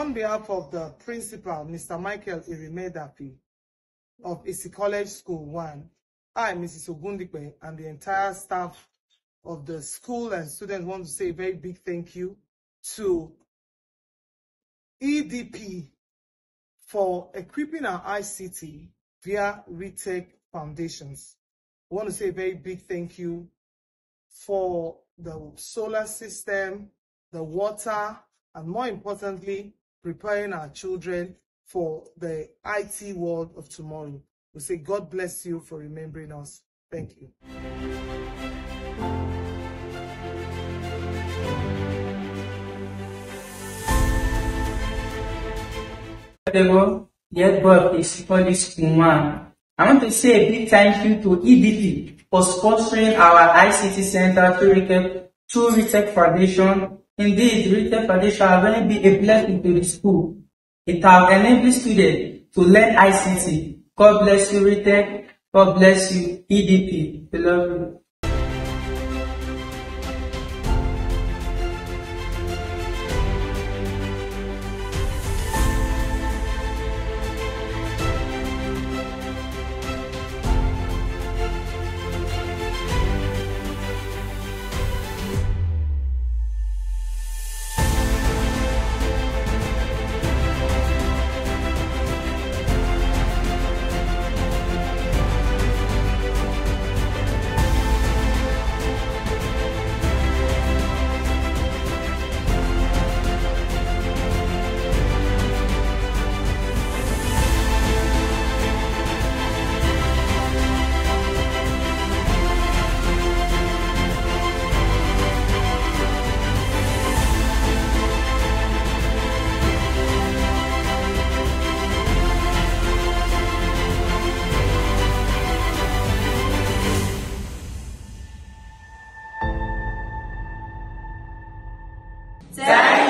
On behalf of the principal, Mr. Michael Irimedafi of Isi College School 1, I, Mrs. Ogundipe, and the entire staff of the school and students want to say a very big thank you to EDP for equipping our ICT via RETEC Foundations. I want to say a very big thank you for the solar system, the water, and more importantly, preparing our children for the IT world of tomorrow. We say God bless you for remembering us. Thank you. Hello, dear God, is College School 1. I want to say a big thank you to EDP for sponsoring our ICT center through RETEC Foundation. Indeed, RETEC Foundation has really been a blessing to the school. It has enabled students to learn ICT. God bless you, RETEC. God bless you, EDP. We love you. Thank